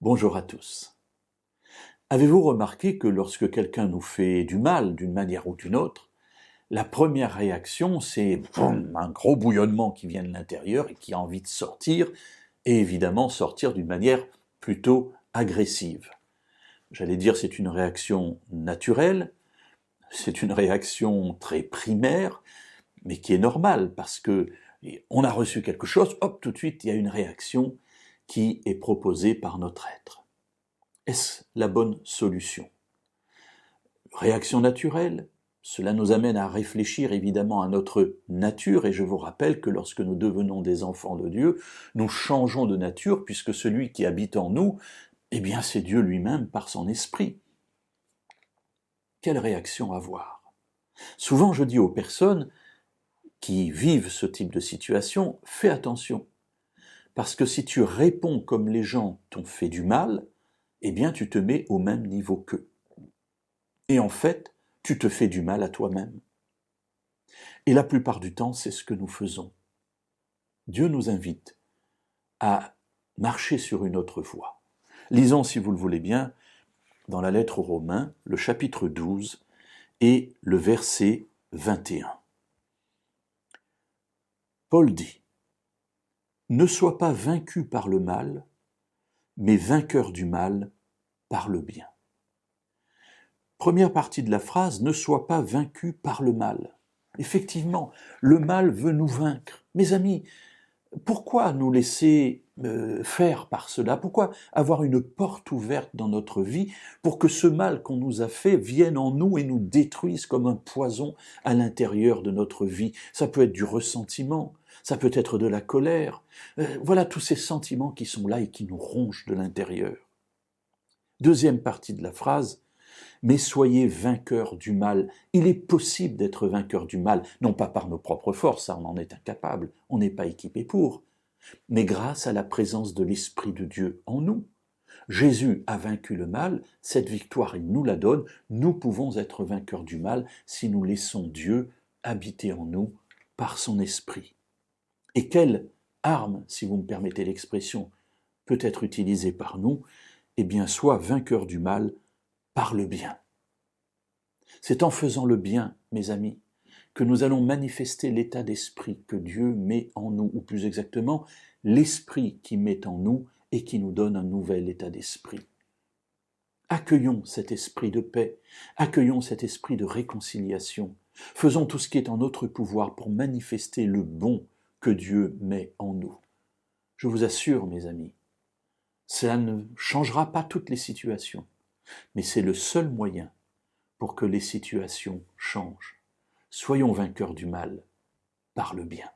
Bonjour à tous. Avez-vous remarqué que lorsque quelqu'un nous fait du mal d'une manière ou d'une autre, la première réaction c'est un gros bouillonnement qui vient de l'intérieur et qui a envie de sortir, et évidemment sortir d'une manière plutôt agressive. J'allais dire c'est une réaction naturelle, c'est une réaction très primaire, mais qui est normale parce que on a reçu quelque chose, hop, tout de suite il y a une réaction qui est proposée par notre être. Est-ce la bonne solution? Réaction naturelle, cela nous amène à réfléchir évidemment à notre nature, et je vous rappelle que lorsque nous devenons des enfants de Dieu, nous changeons de nature, puisque celui qui habite en nous, eh bien c'est Dieu lui-même par son esprit. Quelle réaction avoir? Souvent je dis aux personnes qui vivent ce type de situation, fais attention, parce que si tu réponds comme les gens t'ont fait du mal, eh bien tu te mets au même niveau qu'eux. Et en fait, tu te fais du mal à toi-même. Et la plupart du temps, c'est ce que nous faisons. Dieu nous invite à marcher sur une autre voie. Lisons, si vous le voulez bien, dans la lettre aux Romains, le chapitre 12 et le verset 21. Paul dit « Ne sois pas vaincu par le mal, mais vainqueur du mal par le bien. » Première partie de la phrase, ne sois pas vaincu par le mal. Effectivement, le mal veut nous vaincre. Mes amis, pourquoi nous laisser faire par cela? Pourquoi avoir une porte ouverte dans notre vie pour que ce mal qu'on nous a fait vienne en nous et nous détruise comme un poison à l'intérieur de notre vie? Ça peut être du ressentiment, ça peut être de la colère. Voilà tous ces sentiments qui sont là et qui nous rongent de l'intérieur. Deuxième partie de la phrase, mais soyez vainqueurs du mal. Il est possible d'être vainqueur du mal, non pas par nos propres forces, ça on en est incapable, on n'est pas équipé pour, mais grâce à la présence de l'Esprit de Dieu en nous. Jésus a vaincu le mal, cette victoire il nous la donne, nous pouvons être vainqueurs du mal si nous laissons Dieu habiter en nous par son Esprit. Et quelle arme, si vous me permettez l'expression, peut être utilisée par nous? Eh bien, soit vainqueur du mal par le bien. C'est en faisant le bien, mes amis, que nous allons manifester l'état d'esprit que Dieu met en nous, ou plus exactement, l'esprit qui met en nous et qui nous donne un nouvel état d'esprit. Accueillons cet esprit de paix, accueillons cet esprit de réconciliation, faisons tout ce qui est en notre pouvoir pour manifester le bon que Dieu met en nous. Je vous assure, mes amis, cela ne changera pas toutes les situations, mais c'est le seul moyen pour que les situations changent. Soyons vainqueurs du mal par le bien.